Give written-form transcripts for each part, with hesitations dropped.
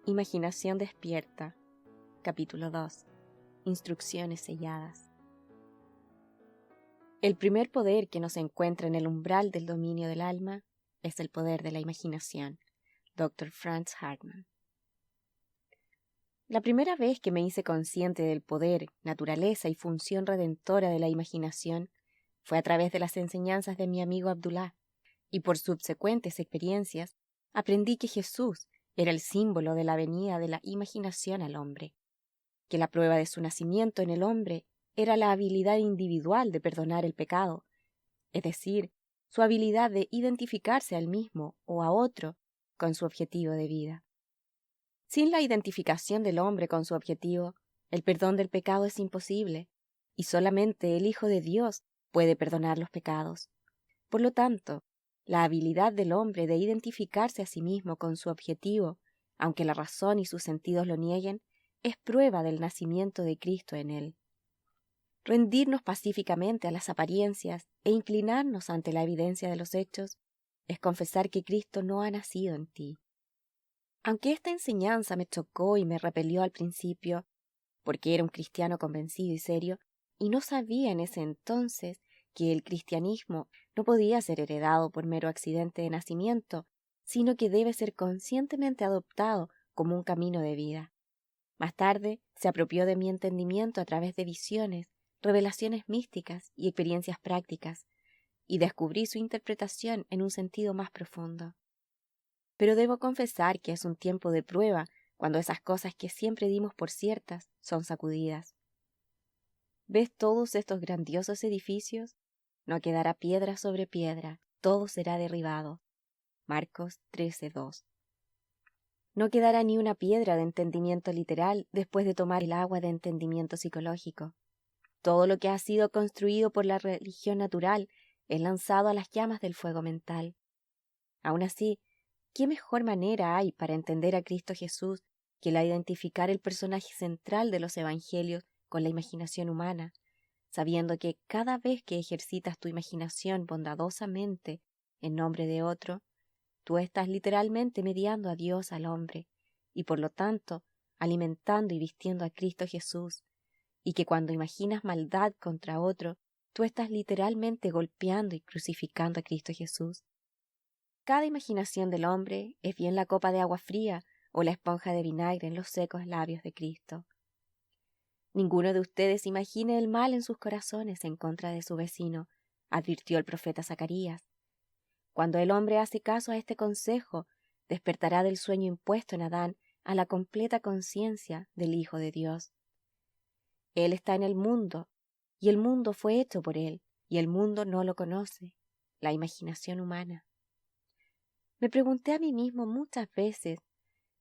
Imaginación despierta. Capítulo 2. Instrucciones selladas. El primer poder que nos encuentra en el umbral del dominio del alma es el poder de la imaginación. Dr. Franz Hartmann. La primera vez que me hice consciente del poder, naturaleza y función redentora de la imaginación fue a través de las enseñanzas de mi amigo Abdullah, y por subsecuentes experiencias aprendí que Jesús era el símbolo de la venida de la imaginación al hombre, que la prueba de su nacimiento en el hombre era la habilidad individual de perdonar el pecado, es decir, su habilidad de identificarse al mismo o a otro con su objetivo de vida. Sin la identificación del hombre con su objetivo, el perdón del pecado es imposible, y solamente el Hijo de Dios puede perdonar los pecados. Por lo tanto, la habilidad del hombre de identificarse a sí mismo con su objetivo, aunque la razón y sus sentidos lo nieguen, es prueba del nacimiento de Cristo en él. Rendirnos pacíficamente a las apariencias e inclinarnos ante la evidencia de los hechos es confesar que Cristo no ha nacido en ti. Aunque esta enseñanza me chocó y me repelió al principio, porque era un cristiano convencido y serio, y no sabía en ese entonces que el cristianismo no podía ser heredado por mero accidente de nacimiento, sino que debe ser conscientemente adoptado como un camino de vida. Más tarde se apropió de mi entendimiento a través de visiones, revelaciones místicas y experiencias prácticas, y descubrí su interpretación en un sentido más profundo. Pero debo confesar que es un tiempo de prueba cuando esas cosas que siempre dimos por ciertas son sacudidas. ¿Ves todos estos grandiosos edificios? No quedará piedra sobre piedra, todo será derribado. Marcos 13:2. No quedará ni una piedra de entendimiento literal después de tomar el agua de entendimiento psicológico. Todo lo que ha sido construido por la religión natural es lanzado a las llamas del fuego mental. Aún así, ¿qué mejor manera hay para entender a Cristo Jesús que la de identificar el personaje central de los evangelios con la imaginación humana, sabiendo que cada vez que ejercitas tu imaginación bondadosamente en nombre de otro, tú estás literalmente mediando a Dios al hombre, y por lo tanto alimentando y vistiendo a Cristo Jesús, y que cuando imaginas maldad contra otro, tú estás literalmente golpeando y crucificando a Cristo Jesús? Cada imaginación del hombre es bien la copa de agua fría o la esponja de vinagre en los secos labios de Cristo. Ninguno de ustedes imagine el mal en sus corazones en contra de su vecino, advirtió el profeta Zacarías. Cuando el hombre hace caso a este consejo, despertará del sueño impuesto en Adán a la completa conciencia del Hijo de Dios. Él está en el mundo, y el mundo fue hecho por él, y el mundo no lo conoce, la imaginación humana. Me pregunté a mí mismo muchas veces,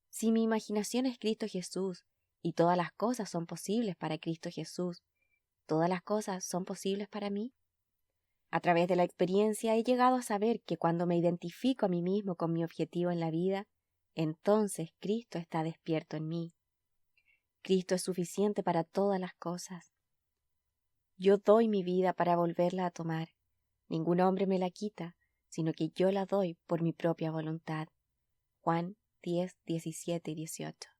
si mi imaginación es Cristo Jesús, y todas las cosas son posibles para Cristo Jesús, ¿todas las cosas son posibles para mí? A través de la experiencia he llegado a saber que cuando me identifico a mí mismo con mi objetivo en la vida, entonces Cristo está despierto en mí. Cristo es suficiente para todas las cosas. Yo doy mi vida para volverla a tomar. Ningún hombre me la quita, sino que yo la doy por mi propia voluntad. Juan 10, 17 y 18.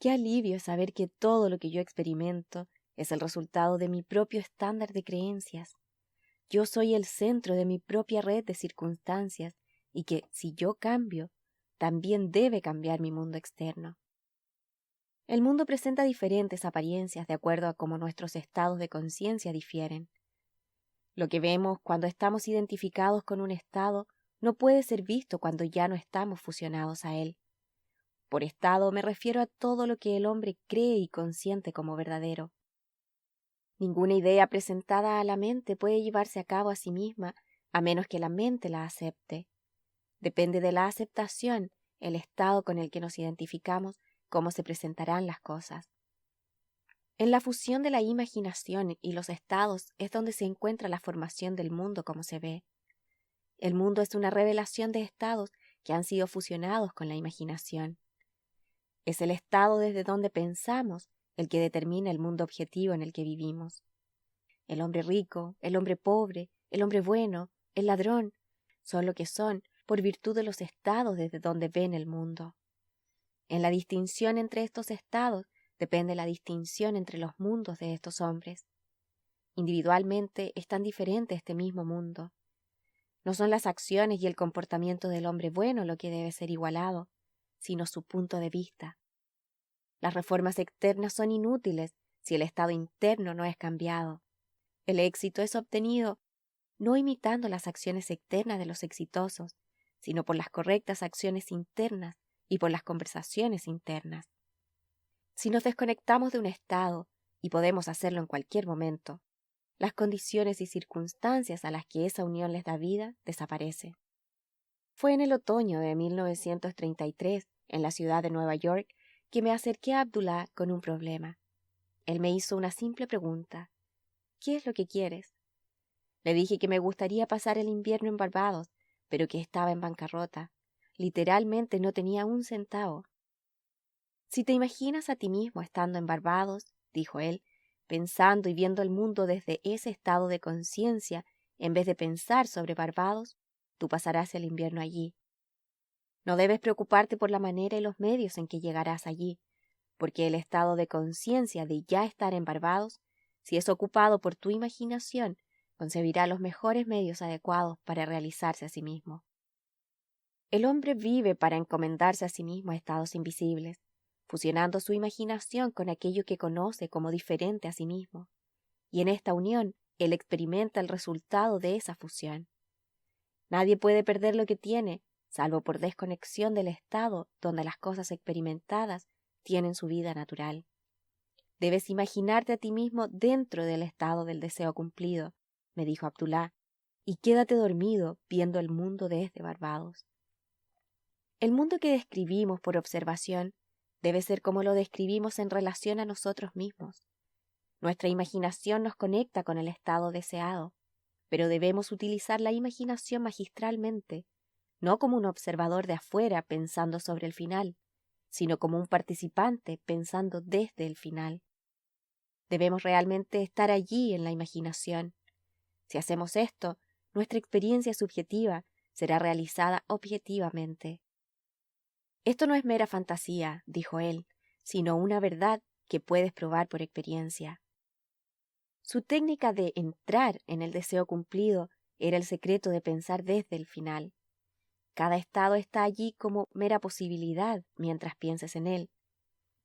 Qué alivio saber que todo lo que yo experimento es el resultado de mi propio estándar de creencias. Yo soy el centro de mi propia red de circunstancias y que, si yo cambio, también debe cambiar mi mundo externo. El mundo presenta diferentes apariencias de acuerdo a cómo nuestros estados de conciencia difieren. Lo que vemos cuando estamos identificados con un estado no puede ser visto cuando ya no estamos fusionados a él. Por estado me refiero a todo lo que el hombre cree y consiente como verdadero. Ninguna idea presentada a la mente puede llevarse a cabo a sí misma a menos que la mente la acepte. Depende de la aceptación, el estado con el que nos identificamos, cómo se presentarán las cosas. En la fusión de la imaginación y los estados es donde se encuentra la formación del mundo como se ve. El mundo es una revelación de estados que han sido fusionados con la imaginación. Es el estado desde donde pensamos el que determina el mundo objetivo en el que vivimos. El hombre rico, el hombre pobre, el hombre bueno, el ladrón, son lo que son por virtud de los estados desde donde ven el mundo. En la distinción entre estos estados depende la distinción entre los mundos de estos hombres. Individualmente es tan diferente este mismo mundo. No son las acciones y el comportamiento del hombre bueno lo que debe ser igualado, sino su punto de vista. Las reformas externas son inútiles si el estado interno no es cambiado. El éxito es obtenido no imitando las acciones externas de los exitosos, sino por las correctas acciones internas y por las conversaciones internas. Si nos desconectamos de un estado, y podemos hacerlo en cualquier momento, las condiciones y circunstancias a las que esa unión les da vida desaparecen. Fue en el otoño de 1933, en la ciudad de Nueva York, que me acerqué a Abdullah con un problema. Él me hizo una simple pregunta. ¿Qué es lo que quieres? Le dije que me gustaría pasar el invierno en Barbados, pero que estaba en bancarrota. Literalmente no tenía un centavo. Si te imaginas a ti mismo estando en Barbados, dijo él, pensando y viendo el mundo desde ese estado de conciencia, en vez de pensar sobre Barbados, tú pasarás el invierno allí. No debes preocuparte por la manera y los medios en que llegarás allí, porque el estado de conciencia de ya estar en Barbados, si es ocupado por tu imaginación, concebirá los mejores medios adecuados para realizarse a sí mismo. El hombre vive para encomendarse a sí mismo a estados invisibles, fusionando su imaginación con aquello que conoce como diferente a sí mismo, y en esta unión él experimenta el resultado de esa fusión. Nadie puede perder lo que tiene, salvo por desconexión del estado donde las cosas experimentadas tienen su vida natural. Debes imaginarte a ti mismo dentro del estado del deseo cumplido, me dijo Abdullah, y quédate dormido viendo el mundo desde Barbados. El mundo que describimos por observación debe ser como lo describimos en relación a nosotros mismos. Nuestra imaginación nos conecta con el estado deseado, pero debemos utilizar la imaginación magistralmente, no como un observador de afuera pensando sobre el final, sino como un participante pensando desde el final. Debemos realmente estar allí en la imaginación. Si hacemos esto, nuestra experiencia subjetiva será realizada objetivamente. Esto no es mera fantasía, dijo él, sino una verdad que puedes probar por experiencia. Su técnica de entrar en el deseo cumplido era el secreto de pensar desde el final. Cada estado está allí como mera posibilidad mientras pienses en él,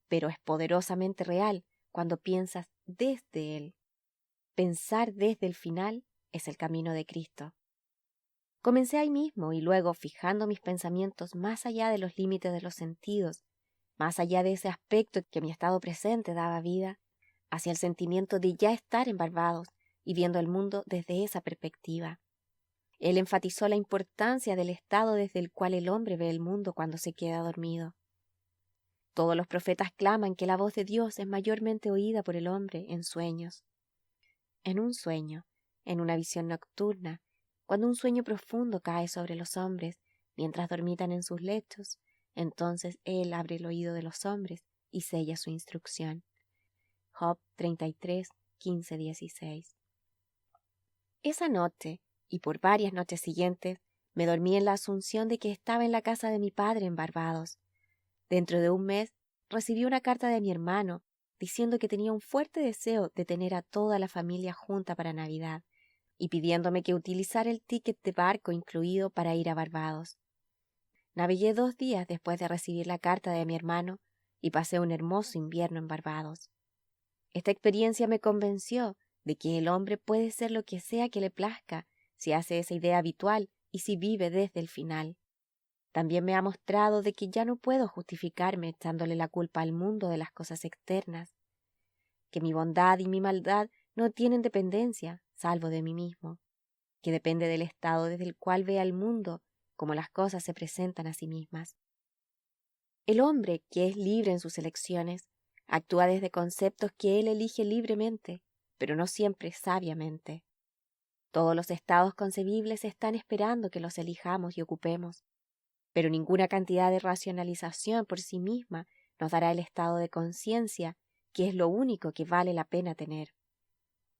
pero es poderosamente real cuando piensas desde él. Pensar desde el final es el camino de Cristo. Comencé ahí mismo y luego, fijando mis pensamientos más allá de los límites de los sentidos, más allá de ese aspecto que mi estado presente daba vida, hacia el sentimiento de ya estar en Barbados y viendo el mundo desde esa perspectiva. Él enfatizó la importancia del estado desde el cual el hombre ve el mundo cuando se queda dormido. Todos los profetas claman que la voz de Dios es mayormente oída por el hombre en sueños. En un sueño, en una visión nocturna, cuando un sueño profundo cae sobre los hombres mientras dormitan en sus lechos, entonces Él abre el oído de los hombres y sella su instrucción. Job 33, 15, 16. Esa noche, y por varias noches siguientes, me dormí en la asunción de que estaba en la casa de mi padre en Barbados. Dentro de un mes recibí una carta de mi hermano diciendo que tenía un fuerte deseo de tener a toda la familia junta para Navidad y pidiéndome que utilizara el ticket de barco incluido para ir a Barbados. Navegué 2 días después de recibir la carta de mi hermano y pasé un hermoso invierno en Barbados. Esta experiencia me convenció de que el hombre puede ser lo que sea que le plazca si hace esa idea habitual y si vive desde el final. También me ha mostrado de que ya no puedo justificarme echándole la culpa al mundo de las cosas externas, que mi bondad y mi maldad no tienen dependencia, salvo de mí mismo, que depende del estado desde el cual vea el mundo como las cosas se presentan a sí mismas. El hombre, que es libre en sus elecciones, actúa desde conceptos que él elige libremente, pero no siempre sabiamente. Todos los estados concebibles están esperando que los elijamos y ocupemos, pero ninguna cantidad de racionalización por sí misma nos dará el estado de conciencia, que es lo único que vale la pena tener.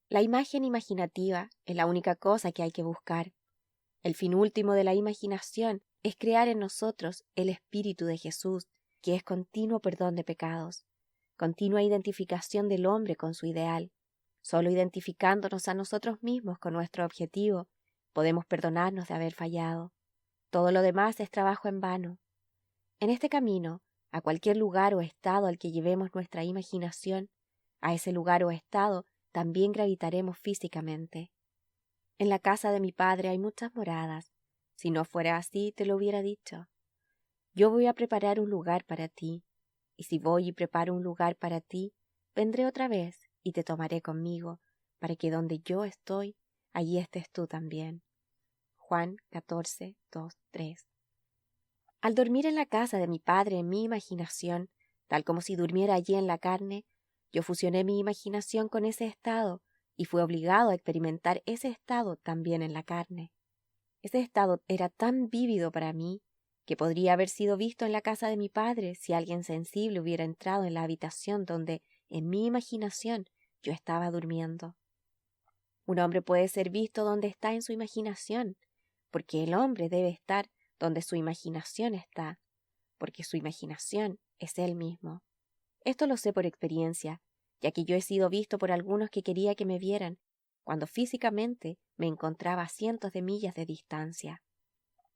La imagen imaginativa es la única cosa que hay que buscar. El fin último de la imaginación es crear en nosotros el espíritu de Jesús, que es continuo perdón de pecados, continua identificación del hombre con su ideal. Solo identificándonos a nosotros mismos con nuestro objetivo, podemos perdonarnos de haber fallado. Todo lo demás es trabajo en vano. En este camino, a cualquier lugar o estado al que llevemos nuestra imaginación, a ese lugar o estado también gravitaremos físicamente. En la casa de mi padre hay muchas moradas. Si no fuera así, te lo hubiera dicho. Yo voy a preparar un lugar para ti, y si voy y preparo un lugar para ti, vendré otra vez y te tomaré conmigo, para que donde yo estoy, allí estés tú también. Juan 14, 2, 3. Al dormir en la casa de mi padre en mi imaginación, tal como si durmiera allí en la carne, yo fusioné mi imaginación con ese estado y fui obligado a experimentar ese estado también en la carne. Ese estado era tan vívido para mí que podría haber sido visto en la casa de mi padre si alguien sensible hubiera entrado en la habitación donde, en mi imaginación, yo estaba durmiendo. Un hombre puede ser visto donde está en su imaginación, porque el hombre debe estar donde su imaginación está, porque su imaginación es él mismo. Esto lo sé por experiencia, ya que yo he sido visto por algunos que quería que me vieran, cuando físicamente me encontraba a cientos de millas de distancia.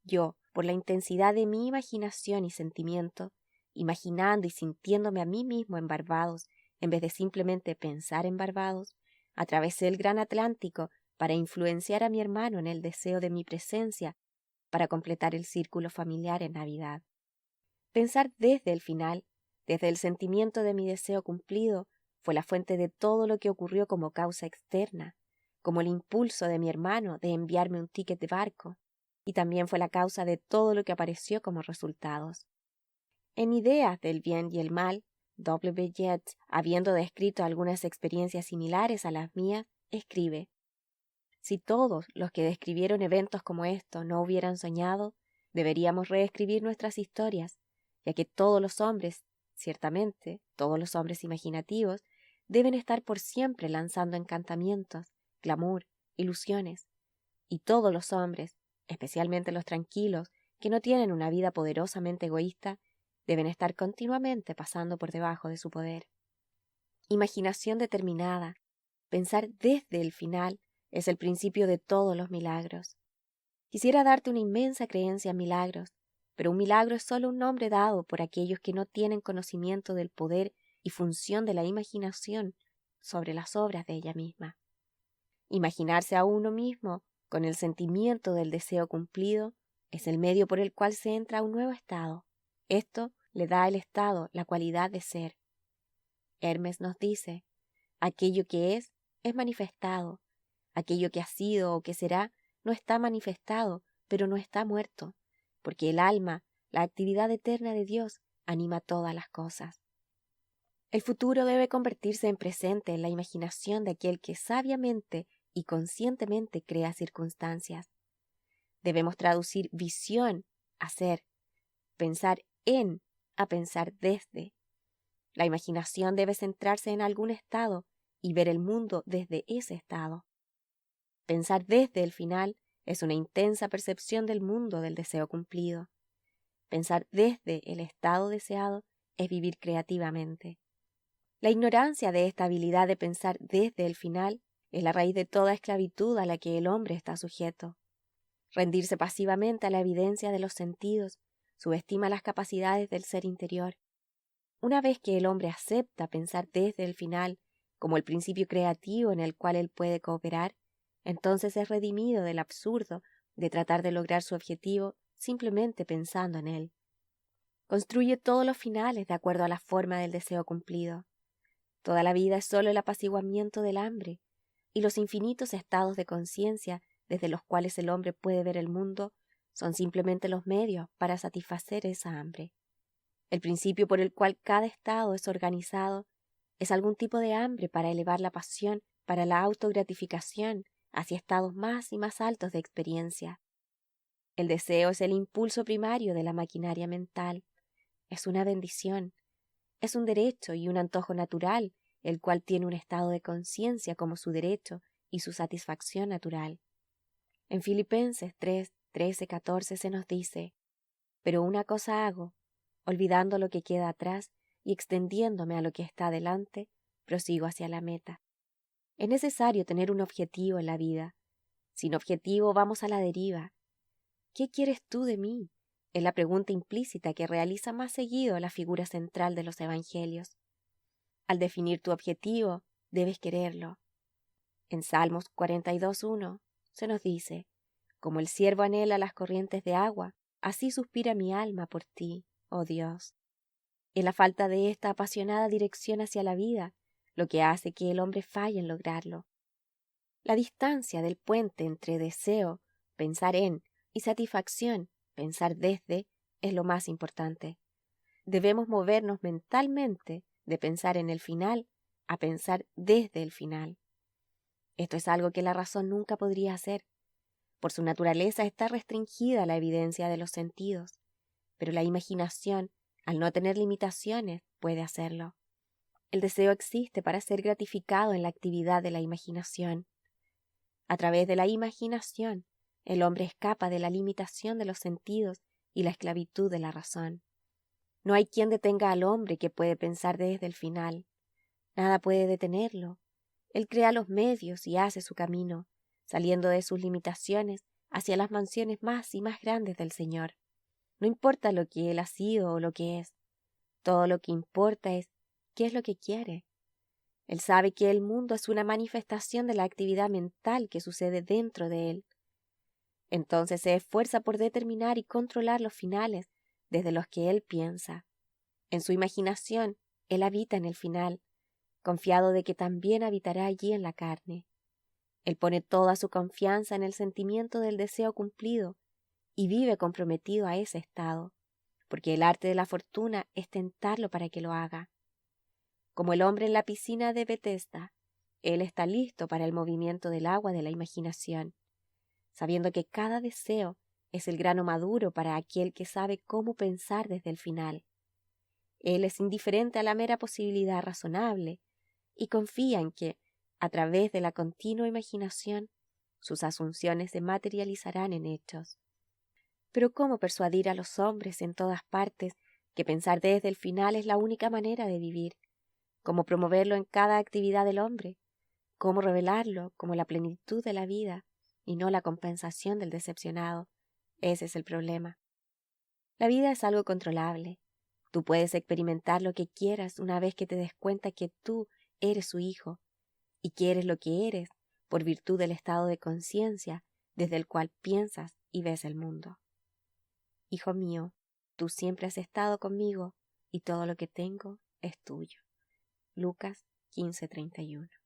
Yo, por la intensidad de mi imaginación y sentimiento, imaginando y sintiéndome a mí mismo en Barbados, en vez de simplemente pensar en Barbados, atravesé el gran Atlántico para influenciar a mi hermano en el deseo de mi presencia para completar el círculo familiar en Navidad. Pensar desde el final, desde el sentimiento de mi deseo cumplido, fue la fuente de todo lo que ocurrió como causa externa, como el impulso de mi hermano de enviarme un ticket de barco, y también fue la causa de todo lo que apareció como resultados. En Ideas del bien y el mal, W. Yeats, habiendo descrito algunas experiencias similares a las mías, escribe: si todos los que describieron eventos como esto no hubieran soñado, deberíamos reescribir nuestras historias, ya que todos los hombres, ciertamente, todos los hombres imaginativos, deben estar por siempre lanzando encantamientos, glamour, ilusiones, y todos los hombres, especialmente los tranquilos, que no tienen una vida poderosamente egoísta, deben estar continuamente pasando por debajo de su poder. Imaginación determinada, pensar desde el final, es el principio de todos los milagros. Quisiera darte una inmensa creencia en milagros, pero un milagro es solo un nombre dado por aquellos que no tienen conocimiento del poder y función de la imaginación sobre las obras de ella misma. Imaginarse a uno mismo con el sentimiento del deseo cumplido es el medio por el cual se entra a un nuevo estado. Esto le da al estado la cualidad de ser. Hermes nos dice: aquello que es manifestado. Aquello que ha sido o que será no está manifestado, pero no está muerto, porque el alma, la actividad eterna de Dios, anima todas las cosas. El futuro debe convertirse en presente en la imaginación de aquel que sabiamente y conscientemente crea circunstancias. Debemos traducir visión a ser, pensar en a pensar desde. La imaginación debe centrarse en algún estado y ver el mundo desde ese estado. Pensar desde el final es una intensa percepción del mundo del deseo cumplido. Pensar desde el estado deseado es vivir creativamente. La ignorancia de esta habilidad de pensar desde el final es la raíz de toda esclavitud a la que el hombre está sujeto. Rendirse pasivamente a la evidencia de los sentidos subestima las capacidades del ser interior. Una vez que el hombre acepta pensar desde el final como el principio creativo en el cual él puede cooperar, entonces es redimido del absurdo de tratar de lograr su objetivo simplemente pensando en él. Construye todos los finales de acuerdo a la forma del deseo cumplido. Toda la vida es solo el apaciguamiento del hambre, y los infinitos estados de conciencia desde los cuales el hombre puede ver el mundo son simplemente los medios para satisfacer esa hambre. El principio por el cual cada estado es organizado es algún tipo de hambre para elevar la pasión, para la autogratificación, hacia estados más y más altos de experiencia. El deseo es el impulso primario de la maquinaria mental. Es una bendición, es un derecho y un antojo natural, el cual tiene un estado de conciencia como su derecho y su satisfacción natural. En Filipenses 3, 13, 14 se nos dice: pero una cosa hago, olvidando lo que queda atrás y extendiéndome a lo que está delante, prosigo hacia la meta. Es necesario tener un objetivo en la vida. Sin objetivo vamos a la deriva. ¿Qué quieres tú de mí? Es la pregunta implícita que realiza más seguido la figura central de los evangelios. Al definir tu objetivo, debes quererlo. En Salmos 42:1 se nos dice: como el ciervo anhela las corrientes de agua, así suspira mi alma por ti, oh Dios. Es la falta de esta apasionada dirección hacia la vida lo que hace que el hombre falle en lograrlo. La distancia del puente entre deseo, pensar en, y satisfacción, pensar desde, es lo más importante. Debemos movernos mentalmente de pensar en el final a pensar desde el final. Esto es algo que la razón nunca podría hacer. Por su naturaleza está restringida la evidencia de los sentidos, pero la imaginación, al no tener limitaciones, puede hacerlo. El deseo existe para ser gratificado en la actividad de la imaginación. A través de la imaginación, el hombre escapa de la limitación de los sentidos y la esclavitud de la razón. No hay quien detenga al hombre que puede pensar desde el final. Nada puede detenerlo. Él crea los medios y hace su camino, saliendo de sus limitaciones hacia las mansiones más y más grandes del Señor. No importa lo que él ha sido o lo que es. Todo lo que importa es qué es lo que quiere. Él sabe que el mundo es una manifestación de la actividad mental que sucede dentro de él. Entonces se esfuerza por determinar y controlar los finales desde los que él piensa. En su imaginación, él habita en el final, confiado de que también habitará allí en la carne. Él pone toda su confianza en el sentimiento del deseo cumplido y vive comprometido a ese estado, porque el arte de la fortuna es tentarlo para que lo haga. Como el hombre en la piscina de Bethesda, él está listo para el movimiento del agua de la imaginación, sabiendo que cada deseo es el grano maduro para aquel que sabe cómo pensar desde el final. Él es indiferente a la mera posibilidad razonable y confía en que, a través de la continua imaginación, sus asunciones se materializarán en hechos. Pero ¿cómo persuadir a los hombres en todas partes que pensar desde el final es la única manera de vivir? ¿Cómo promoverlo en cada actividad del hombre? ¿Cómo revelarlo como la plenitud de la vida y no la compensación del decepcionado? Ese es el problema. La vida es algo controlable. Tú puedes experimentar lo que quieras una vez que te des cuenta que tú eres su hijo y que eres lo que eres por virtud del estado de conciencia desde el cual piensas y ves el mundo. Hijo mío, tú siempre has estado conmigo y todo lo que tengo es tuyo. Lucas 15:31.